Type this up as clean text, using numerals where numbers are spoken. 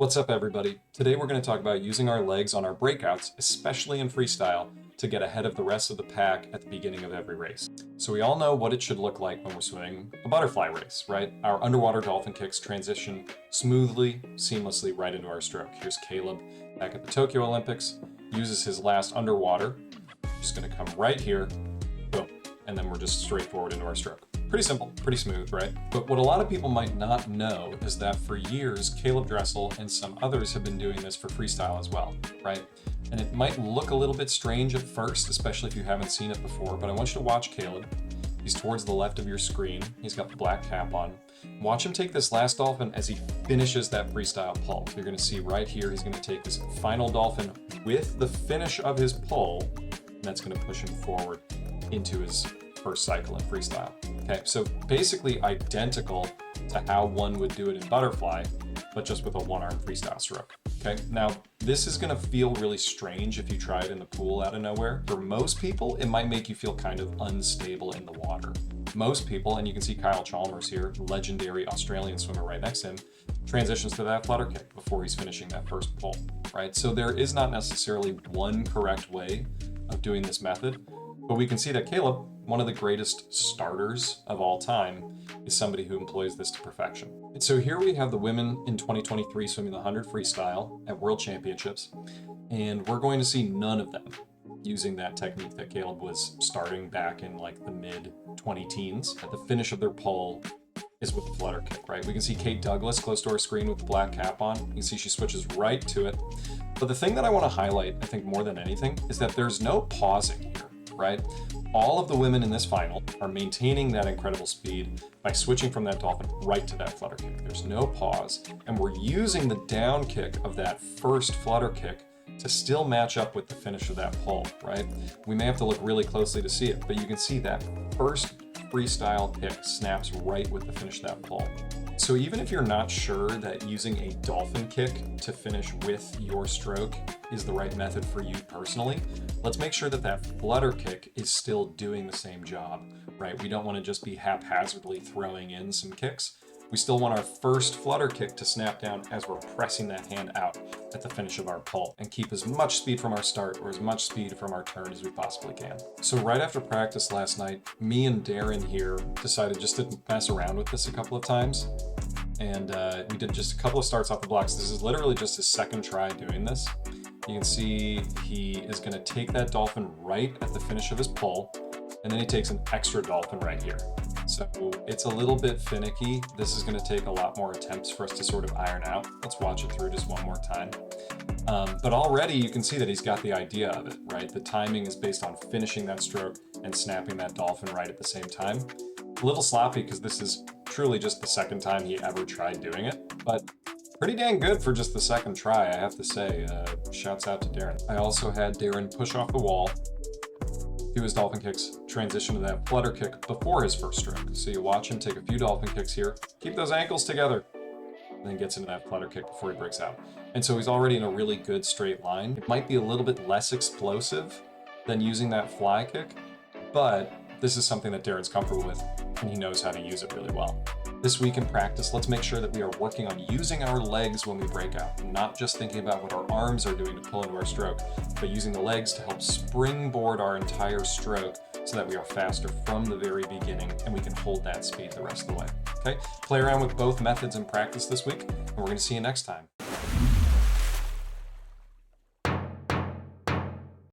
What's up, everybody? Today we're going to talk about using our legs on our breakouts, especially in freestyle, to get ahead of the rest of the pack at the beginning of every race. So we all know what it should look like when we're swimming a butterfly race, right? Our underwater dolphin kicks transition smoothly, seamlessly right into our stroke. Here's Caleb back at the Tokyo Olympics, uses his last underwater, just going to come right here, boom, and then we're just straight forward into our stroke. Pretty simple, pretty smooth, right? But what a lot of people might not know is that for years, Caleb Dressel and some others have been doing this for freestyle as well, right? And it might look a little bit strange at first, especially if you haven't seen it before, but I want you to watch Caleb. He's towards the left of your screen. He's got the black cap on. Watch him take this last dolphin as he finishes that freestyle pull. You're gonna see right here, he's gonna take this final dolphin with the finish of his pull, and that's gonna push him forward into his first cycle in freestyle. Okay, so basically identical to how one would do it in butterfly, but just with a one-arm freestyle stroke. Okay, now this is gonna feel really strange if you try it in the pool out of nowhere. For most people, it might make you feel kind of unstable in the water. Most people, and you can see Kyle Chalmers here, legendary Australian swimmer right next to him, transitions to that flutter kick before he's finishing that first pull, right? So there is not necessarily one correct way of doing this method, but we can see that Caleb, one of the greatest starters of all time, is somebody who employs this to perfection. And so here we have the women in 2023 swimming the 100 freestyle at World Championships, and we're going to see none of them using that technique that Caleb was starting back in like the mid-20-teens. At the finish of their pull is with the flutter kick, right? We can see Kate Douglas close to our screen with the black cap on. You can see she switches right to it. But the thing that I want to highlight, I think more than anything, is that there's no pausing here, right? All of the women in this final are maintaining that incredible speed by switching from that dolphin right to that flutter kick. There's no pause, and we're using the down kick of that first flutter kick to still match up with the finish of that pull, right? We may have to look really closely to see it, but you can see that first freestyle kick snaps right with the finish of that pull. So even if you're not sure that using a dolphin kick to finish with your stroke is the right method for you personally, let's make sure that that flutter kick is still doing the same job, right? We don't want to just be haphazardly throwing in some kicks. We still want our first flutter kick to snap down as we're pressing that hand out at the finish of our pull and keep as much speed from our start or as much speed from our turn as we possibly can. So right after practice last night, me and Darren here decided just to mess around with this a couple of times. And we did just a couple of starts off the blocks. This is literally just his second try doing this. You can see he is going to take that dolphin right at the finish of his pull, and then he takes an extra dolphin right here. So it's a little bit finicky. This is going to take a lot more attempts for us to sort of iron out. Let's watch it through just one more time. But already you can see that he's got the idea of it, right? The timing is based on finishing that stroke and snapping that dolphin right at the same time. A little sloppy because this is truly just the second time he ever tried doing it, but pretty dang good for just the second try, I have to say. Shouts out to Darren. I also had Darren push off the wall, do his dolphin kicks, transition to that flutter kick before his first stroke. So you watch him take a few dolphin kicks here, keep those ankles together, and then gets into that flutter kick before he breaks out. And so he's already in a really good straight line. It might be a little bit less explosive than using that fly kick, but this is something that Darren's comfortable with, and he knows how to use it really well. This week in practice, let's make sure that we are working on using our legs when we break out, and not just thinking about what our arms are doing to pull into our stroke, but using the legs to help springboard our entire stroke so that we are faster from the very beginning and we can hold that speed the rest of the way. Okay? Play around with both methods in practice this week, and we're going to see you next time.